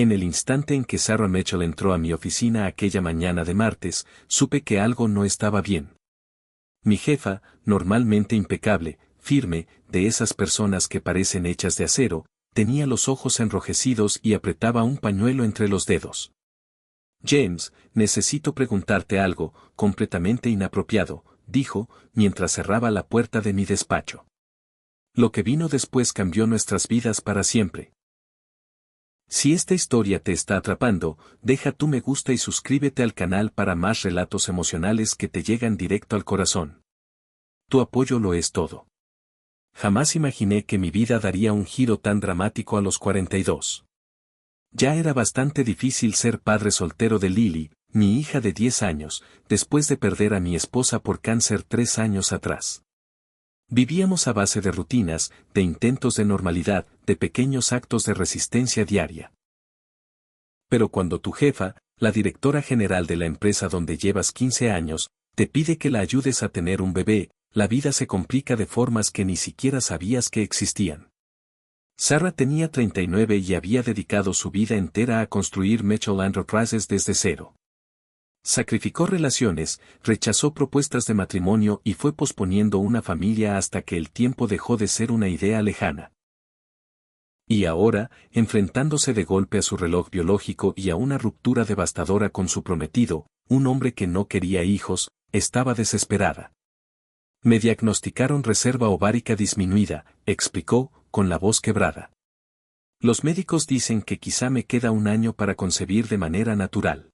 En el instante en que Sarah Mitchell entró a mi oficina aquella mañana de martes, supe que algo no estaba bien. Mi jefa, normalmente impecable, firme, de esas personas que parecen hechas de acero, tenía los ojos enrojecidos y apretaba un pañuelo entre los dedos. James, necesito preguntarte algo, completamente inapropiado, dijo, mientras cerraba la puerta de mi despacho. Lo que vino después cambió nuestras vidas para siempre. Si esta historia te está atrapando, deja tu me gusta y suscríbete al canal para más relatos emocionales que te llegan directo al corazón. Tu apoyo lo es todo. Jamás imaginé que mi vida daría un giro tan dramático a los 42. Ya era bastante difícil ser padre soltero de Lily, mi hija de 10 años, después de perder a mi esposa por cáncer 3 años atrás. Vivíamos a base de rutinas, de intentos de normalidad, de pequeños actos de resistencia diaria. Pero cuando tu jefa, la directora general de la empresa donde llevas 15 años, te pide que la ayudes a tener un bebé, la vida se complica de formas que ni siquiera sabías que existían. Sarah tenía 39 y había dedicado su vida entera a construir Mitchell Enterprises desde cero. Sacrificó relaciones, rechazó propuestas de matrimonio y fue posponiendo una familia hasta que el tiempo dejó de ser una idea lejana. Y ahora, enfrentándose de golpe a su reloj biológico y a una ruptura devastadora con su prometido, un hombre que no quería hijos, estaba desesperada. Me diagnosticaron reserva ovárica disminuida, explicó, con la voz quebrada. Los médicos dicen que quizá me queda un año para concebir de manera natural.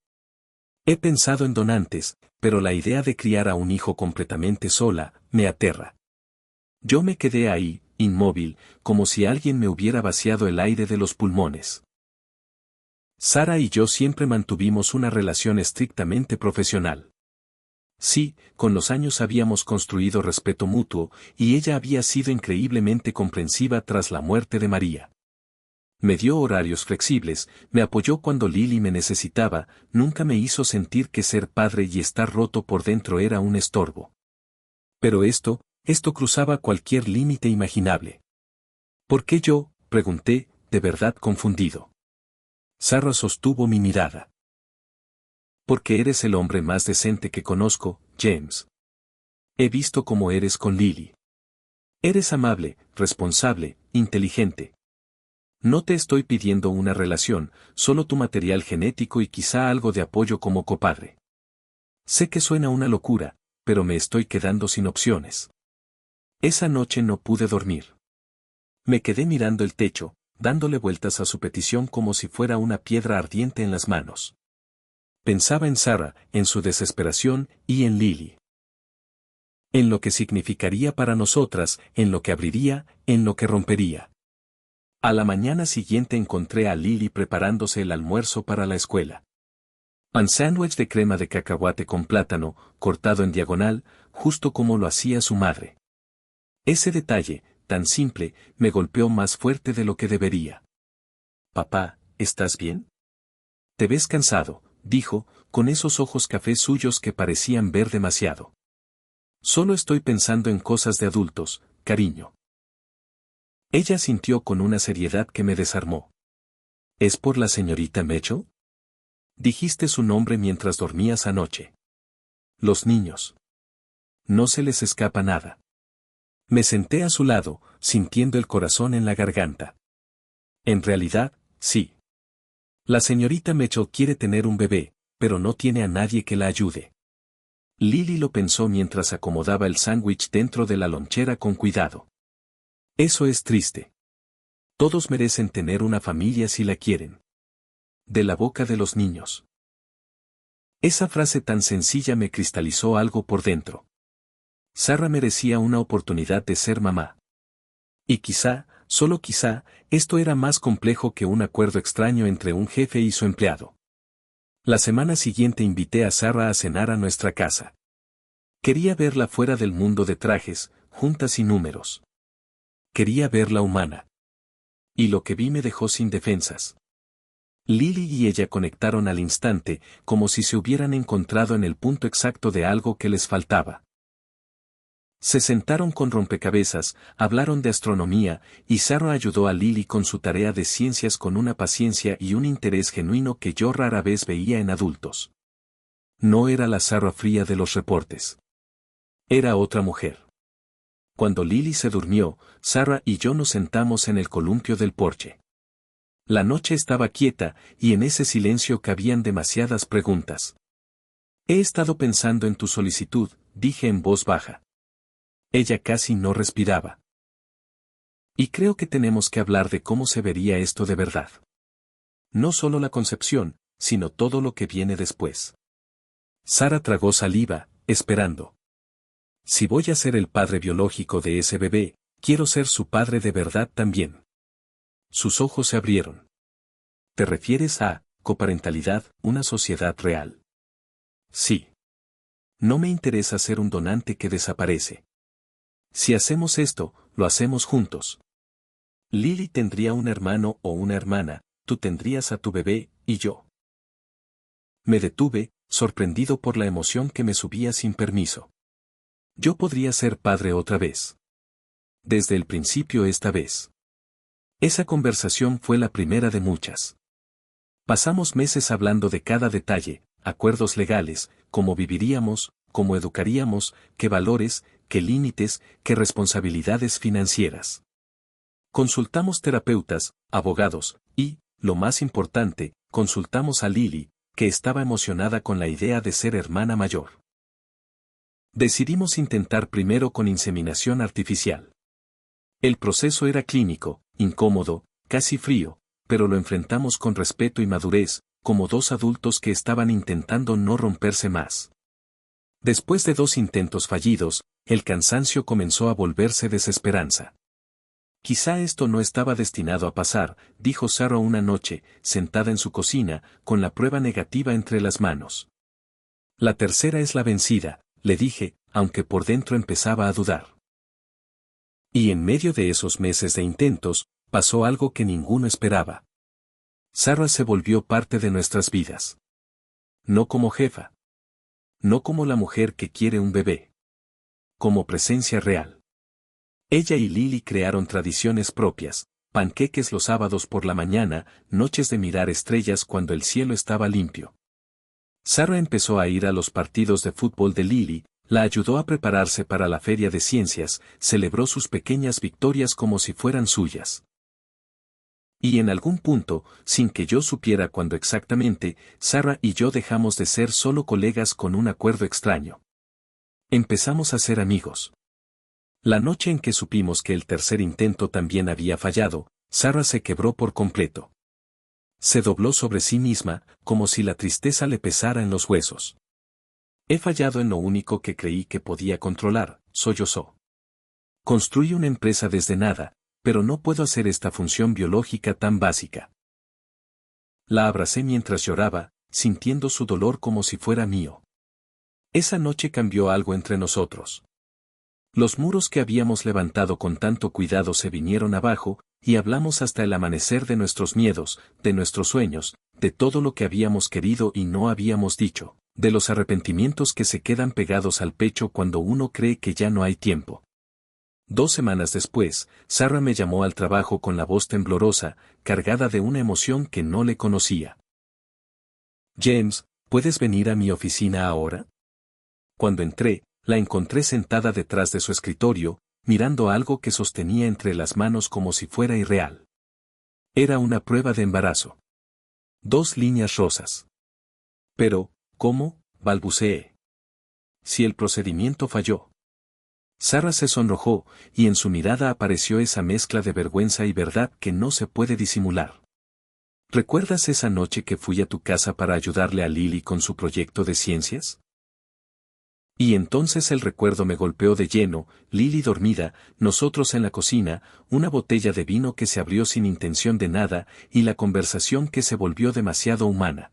He pensado en donantes, pero la idea de criar a un hijo completamente sola, me aterra. Yo me quedé ahí, inmóvil, como si alguien me hubiera vaciado el aire de los pulmones. Sarah y yo siempre mantuvimos una relación estrictamente profesional. Sí, con los años habíamos construido respeto mutuo, y ella había sido increíblemente comprensiva tras la muerte de María. Me dio horarios flexibles, me apoyó cuando Lily me necesitaba, nunca me hizo sentir que ser padre y estar roto por dentro era un estorbo. Pero esto cruzaba cualquier límite imaginable. ¿Por qué yo?, pregunté, de verdad confundido. Sarah sostuvo mi mirada. Porque eres el hombre más decente que conozco, James. He visto cómo eres con Lily. Eres amable, responsable, inteligente. No te estoy pidiendo una relación, solo tu material genético y quizá algo de apoyo como copadre. Sé que suena una locura, pero me estoy quedando sin opciones. Esa noche no pude dormir. Me quedé mirando el techo, dándole vueltas a su petición como si fuera una piedra ardiente en las manos. Pensaba en Sarah, en su desesperación, y en Lily. En lo que significaría para nosotras, en lo que abriría, en lo que rompería. A la mañana siguiente encontré a Lily preparándose el almuerzo para la escuela. Pan sándwich de crema de cacahuate con plátano, cortado en diagonal, justo como lo hacía su madre. Ese detalle, tan simple, me golpeó más fuerte de lo que debería. Papá, ¿estás bien? Te ves cansado, dijo, con esos ojos café suyos que parecían ver demasiado. Solo estoy pensando en cosas de adultos, cariño. Ella sintió con una seriedad que me desarmó. ¿Es por la señorita Mitchell? Dijiste su nombre mientras dormías anoche. Los niños. No se les escapa nada. Me senté a su lado, sintiendo el corazón en la garganta. En realidad, sí. La señorita Mitchell quiere tener un bebé, pero no tiene a nadie que la ayude. Lily lo pensó mientras acomodaba el sándwich dentro de la lonchera con cuidado. Eso es triste. Todos merecen tener una familia si la quieren. De la boca de los niños. Esa frase tan sencilla me cristalizó algo por dentro. Sarah merecía una oportunidad de ser mamá. Y quizá, solo quizá, esto era más complejo que un acuerdo extraño entre un jefe y su empleado. La semana siguiente invité a Sarah a cenar a nuestra casa. Quería verla fuera del mundo de trajes, juntas y números. Quería verla humana. Y lo que vi me dejó sin defensas. Lily y ella conectaron al instante, como si se hubieran encontrado en el punto exacto de algo que les faltaba. Se sentaron con rompecabezas, hablaron de astronomía, y Sarah ayudó a Lily con su tarea de ciencias con una paciencia y un interés genuino que yo rara vez veía en adultos. No era la Sarah fría de los reportes. Era otra mujer. Cuando Lily se durmió, Sarah y yo nos sentamos en el columpio del porche. La noche estaba quieta, y en ese silencio cabían demasiadas preguntas. He estado pensando en tu solicitud, dije en voz baja. Ella casi no respiraba. Y creo que tenemos que hablar de cómo se vería esto de verdad. No solo la concepción, sino todo lo que viene después. Sarah tragó saliva, esperando. Si voy a ser el padre biológico de ese bebé, quiero ser su padre de verdad también. Sus ojos se abrieron. ¿Te refieres a coparentalidad, una sociedad real? Sí. No me interesa ser un donante que desaparece. Si hacemos esto, lo hacemos juntos. Lily tendría un hermano o una hermana, tú tendrías a tu bebé, y yo. Me detuve, sorprendido por la emoción que me subía sin permiso. Yo podría ser padre otra vez. Desde el principio esta vez. Esa conversación fue la primera de muchas. Pasamos meses hablando de cada detalle, acuerdos legales, cómo viviríamos, cómo educaríamos, qué valores, qué límites, qué responsabilidades financieras. Consultamos terapeutas, abogados, y, lo más importante, consultamos a Lily, que estaba emocionada con la idea de ser hermana mayor. Decidimos intentar primero con inseminación artificial. El proceso era clínico, incómodo, casi frío, pero lo enfrentamos con respeto y madurez, como dos adultos que estaban intentando no romperse más. Después de 2 intentos fallidos, el cansancio comenzó a volverse desesperanza. Quizá esto no estaba destinado a pasar, dijo Sarah una noche, sentada en su cocina, con la prueba negativa entre las manos. La tercera es la vencida, le dije, aunque por dentro empezaba a dudar. Y en medio de esos meses de intentos, pasó algo que ninguno esperaba. Sarah se volvió parte de nuestras vidas. No como jefa. No como la mujer que quiere un bebé. Como presencia real. Ella y Lily crearon tradiciones propias, panqueques los sábados por la mañana, noches de mirar estrellas cuando el cielo estaba limpio. Sarah empezó a ir a los partidos de fútbol de Lily, la ayudó a prepararse para la feria de ciencias, celebró sus pequeñas victorias como si fueran suyas. Y en algún punto, sin que yo supiera cuándo exactamente, Sarah y yo dejamos de ser solo colegas con un acuerdo extraño. Empezamos a ser amigos. La noche en que supimos que el tercer intento también había fallado, Sarah se quebró por completo. Se dobló sobre sí misma, como si la tristeza le pesara en los huesos. He fallado en lo único que creí que podía controlar, sollozó. Construí una empresa desde nada, pero no puedo hacer esta función biológica tan básica. La abracé mientras lloraba, sintiendo su dolor como si fuera mío. Esa noche cambió algo entre nosotros. Los muros que habíamos levantado con tanto cuidado se vinieron abajo, y hablamos hasta el amanecer de nuestros miedos, de nuestros sueños, de todo lo que habíamos querido y no habíamos dicho, de los arrepentimientos que se quedan pegados al pecho cuando uno cree que ya no hay tiempo. 2 semanas después, Sarah me llamó al trabajo con la voz temblorosa, cargada de una emoción que no le conocía. James, ¿puedes venir a mi oficina ahora? Cuando entré, la encontré sentada detrás de su escritorio, mirando algo que sostenía entre las manos como si fuera irreal. Era una prueba de embarazo. 2 líneas rosas. Pero, ¿cómo?, balbuceé. Si el procedimiento falló. Sarah se sonrojó, y en su mirada apareció esa mezcla de vergüenza y verdad que no se puede disimular. ¿Recuerdas esa noche que fui a tu casa para ayudarle a Lily con su proyecto de ciencias? Y entonces el recuerdo me golpeó de lleno, Lily dormida, nosotros en la cocina, una botella de vino que se abrió sin intención de nada, y la conversación que se volvió demasiado humana.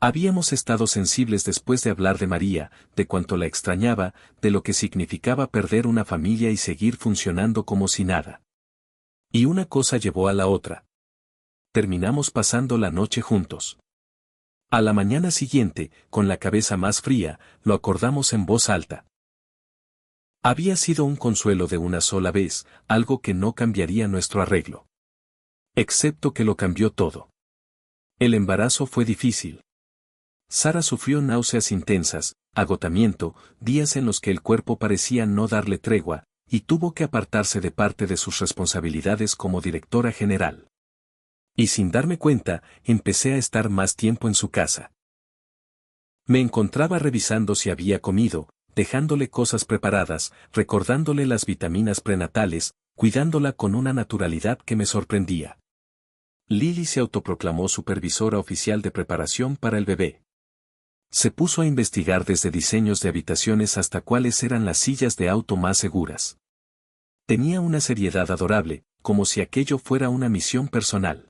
Habíamos estado sensibles después de hablar de María, de cuánto la extrañaba, de lo que significaba perder una familia y seguir funcionando como si nada. Y una cosa llevó a la otra. Terminamos pasando la noche juntos. A la mañana siguiente, con la cabeza más fría, lo acordamos en voz alta. Había sido un consuelo de una sola vez, algo que no cambiaría nuestro arreglo. Excepto que lo cambió todo. El embarazo fue difícil. Sara sufrió náuseas intensas, agotamiento, días en los que el cuerpo parecía no darle tregua, y tuvo que apartarse de parte de sus responsabilidades como directora general. Y sin darme cuenta, empecé a estar más tiempo en su casa. Me encontraba revisando si había comido, dejándole cosas preparadas, recordándole las vitaminas prenatales, cuidándola con una naturalidad que me sorprendía. Lily se autoproclamó supervisora oficial de preparación para el bebé. Se puso a investigar desde diseños de habitaciones hasta cuáles eran las sillas de auto más seguras. Tenía una seriedad adorable, como si aquello fuera una misión personal.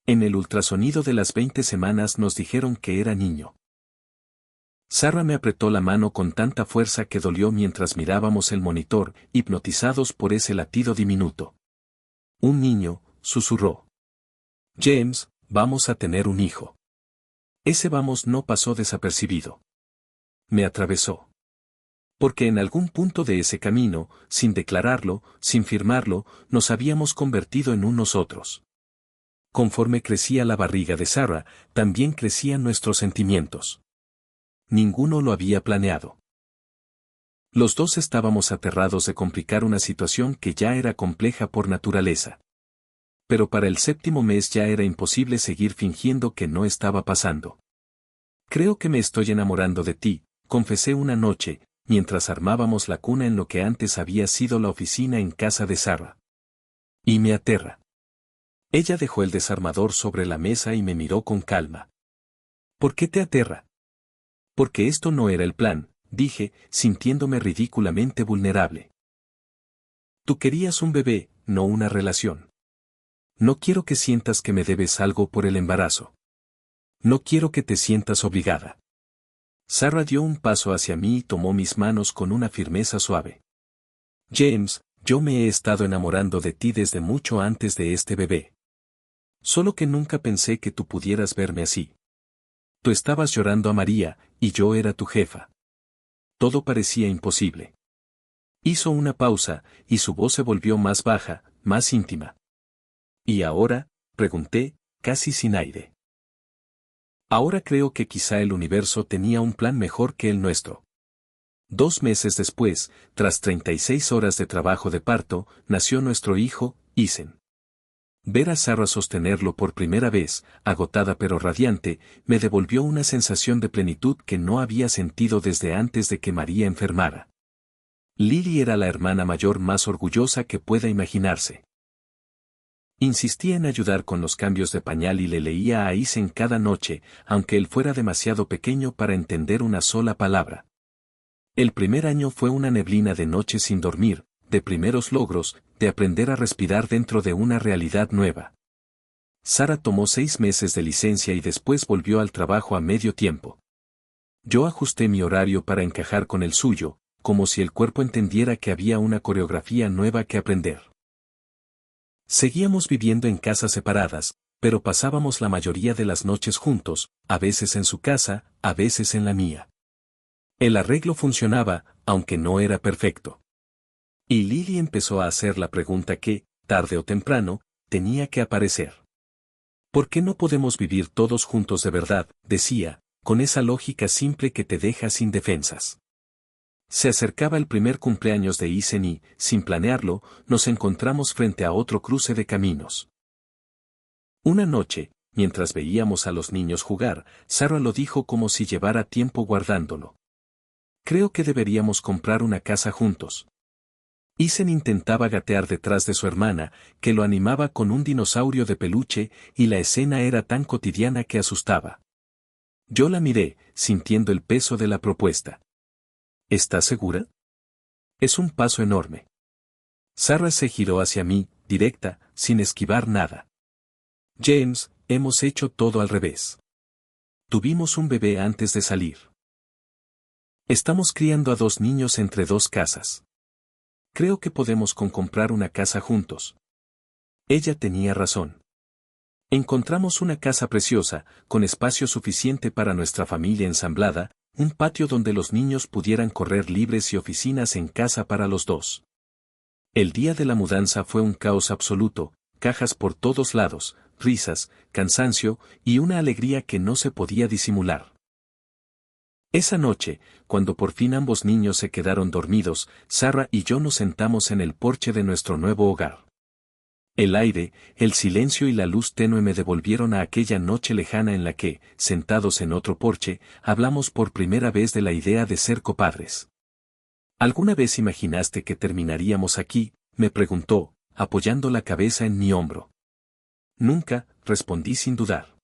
En el ultrasonido de las 20 semanas nos dijeron que era niño. Sara me apretó la mano con tanta fuerza que dolió mientras mirábamos el monitor, hipnotizados por ese latido diminuto. Un niño, susurró. James, vamos a tener un hijo. Ese vamos no pasó desapercibido. Me atravesó. Porque en algún punto de ese camino, sin declararlo, sin firmarlo, nos habíamos convertido en un nosotros. Conforme crecía la barriga de Sara, también crecían nuestros sentimientos. Ninguno lo había planeado. Los dos estábamos aterrados de complicar una situación que ya era compleja por naturaleza. Pero para el 7º mes ya era imposible seguir fingiendo que no estaba pasando. Creo que me estoy enamorando de ti, confesé una noche, mientras armábamos la cuna en lo que antes había sido la oficina en casa de Sara. Y me aterra. Ella dejó el desarmador sobre la mesa y me miró con calma. ¿Por qué te aterra? Porque esto no era el plan, dije, sintiéndome ridículamente vulnerable. Tú querías un bebé, no una relación. No quiero que sientas que me debes algo por el embarazo. No quiero que te sientas obligada. Sara dio un paso hacia mí y tomó mis manos con una firmeza suave. James, yo me he estado enamorando de ti desde mucho antes de este bebé. Solo que nunca pensé que tú pudieras verme así. Tú estabas llorando a María, y yo era tu jefa. Todo parecía imposible. Hizo una pausa, y su voz se volvió más baja, más íntima. ¿Y ahora? Pregunté, casi sin aire. Ahora creo que quizá el universo tenía un plan mejor que el nuestro. 2 meses después, tras 36 horas de trabajo de parto, nació nuestro hijo, Isen. Ver a Sara sostenerlo por primera vez, agotada pero radiante, me devolvió una sensación de plenitud que no había sentido desde antes de que María enfermara. Lily era la hermana mayor más orgullosa que pueda imaginarse. Insistía en ayudar con los cambios de pañal y le leía a Isen cada noche, aunque él fuera demasiado pequeño para entender una sola palabra. El primer año fue una neblina de noches sin dormir, de primeros logros, de aprender a respirar dentro de una realidad nueva. Sara tomó 6 meses de licencia y después volvió al trabajo a medio tiempo. Yo ajusté mi horario para encajar con el suyo, como si el cuerpo entendiera que había una coreografía nueva que aprender. Seguíamos viviendo en casas separadas, pero pasábamos la mayoría de las noches juntos, a veces en su casa, a veces en la mía. El arreglo funcionaba, aunque no era perfecto. Y Lily empezó a hacer la pregunta que, tarde o temprano, tenía que aparecer. ¿Por qué no podemos vivir todos juntos de verdad?, decía, con esa lógica simple que te deja sin defensas. Se acercaba el primer cumpleaños de Isen y, sin planearlo, nos encontramos frente a otro cruce de caminos. Una noche, mientras veíamos a los niños jugar, Sara lo dijo como si llevara tiempo guardándolo. Creo que deberíamos comprar una casa juntos. Isen intentaba gatear detrás de su hermana, que lo animaba con un dinosaurio de peluche, y la escena era tan cotidiana que asustaba. Yo la miré, sintiendo el peso de la propuesta. ¿Estás segura? Es un paso enorme. Sara se giró hacia mí, directa, sin esquivar nada. James, hemos hecho todo al revés. Tuvimos un bebé antes de salir. Estamos criando a 2 niños entre 2 casas. Creo que podemos comprar una casa juntos. Ella tenía razón. Encontramos una casa preciosa, con espacio suficiente para nuestra familia ensamblada, un patio donde los niños pudieran correr libres y oficinas en casa para los dos. El día de la mudanza fue un caos absoluto, cajas por todos lados, risas, cansancio y una alegría que no se podía disimular. Esa noche, cuando por fin ambos niños se quedaron dormidos, Sarah y yo nos sentamos en el porche de nuestro nuevo hogar. El aire, el silencio y la luz tenue me devolvieron a aquella noche lejana en la que, sentados en otro porche, hablamos por primera vez de la idea de ser copadres. ¿Alguna vez imaginaste que terminaríamos aquí?, me preguntó, apoyando la cabeza en mi hombro. Nunca, respondí sin dudar.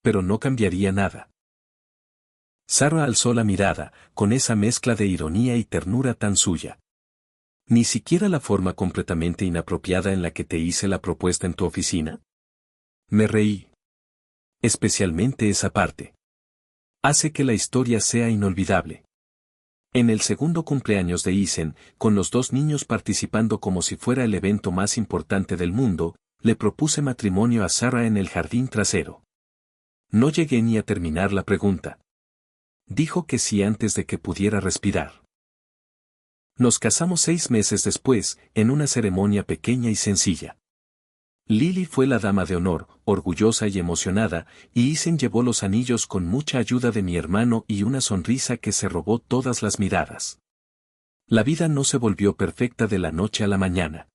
Pero no cambiaría nada. Sarah alzó la mirada, con esa mezcla de ironía y ternura tan suya. ¿Ni siquiera la forma completamente inapropiada en la que te hice la propuesta en tu oficina? Me reí. Especialmente esa parte. Hace que la historia sea inolvidable. En el segundo cumpleaños de Isen, con los dos niños participando como si fuera el evento más importante del mundo, le propuse matrimonio a Sarah en el jardín trasero. No llegué ni a terminar la pregunta. Dijo que sí antes de que pudiera respirar. Nos casamos 6 meses después, en una ceremonia pequeña y sencilla. Lily fue la dama de honor, orgullosa y emocionada, y Isen llevó los anillos con mucha ayuda de mi hermano y una sonrisa que se robó todas las miradas. La vida no se volvió perfecta de la noche a la mañana.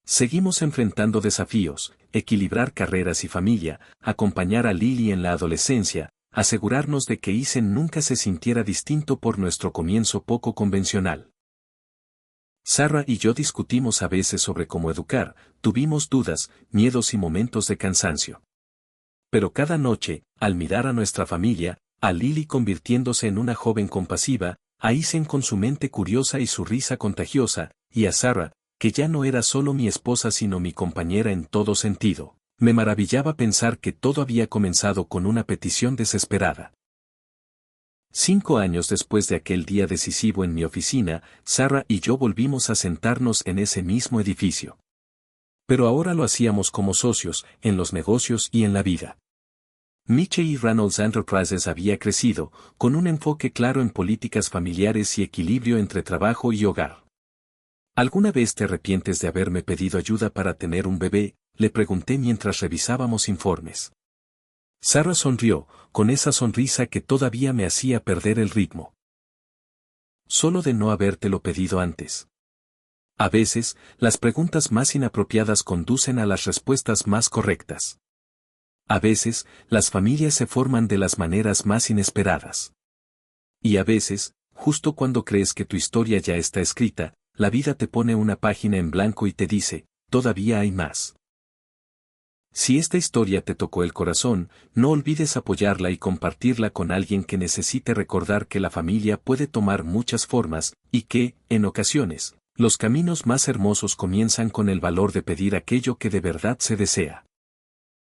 Seguimos enfrentando desafíos, equilibrar carreras y familia, acompañar a Lily en la adolescencia, asegurarnos de que Isen nunca se sintiera distinto por nuestro comienzo poco convencional. Sarah y yo discutimos a veces sobre cómo educar, tuvimos dudas, miedos y momentos de cansancio. Pero cada noche, al mirar a nuestra familia, a Lily convirtiéndose en una joven compasiva, a Isen con su mente curiosa y su risa contagiosa, y a Sarah, que ya no era solo mi esposa sino mi compañera en todo sentido, me maravillaba pensar que todo había comenzado con una petición desesperada. 5 años después de aquel día decisivo en mi oficina, Sarah y yo volvimos a sentarnos en ese mismo edificio. Pero ahora lo hacíamos como socios, en los negocios y en la vida. Mitchell Reynolds Enterprises había crecido, con un enfoque claro en políticas familiares y equilibrio entre trabajo y hogar. ¿Alguna vez te arrepientes de haberme pedido ayuda para tener un bebé?, le pregunté mientras revisábamos informes. Sarah sonrió, con esa sonrisa que todavía me hacía perder el ritmo. Solo de no habértelo pedido antes. A veces, las preguntas más inapropiadas conducen a las respuestas más correctas. A veces, las familias se forman de las maneras más inesperadas. Y a veces, justo cuando crees que tu historia ya está escrita, la vida te pone una página en blanco y te dice, todavía hay más. Si esta historia te tocó el corazón, no olvides apoyarla y compartirla con alguien que necesite recordar que la familia puede tomar muchas formas, y que, en ocasiones, los caminos más hermosos comienzan con el valor de pedir aquello que de verdad se desea.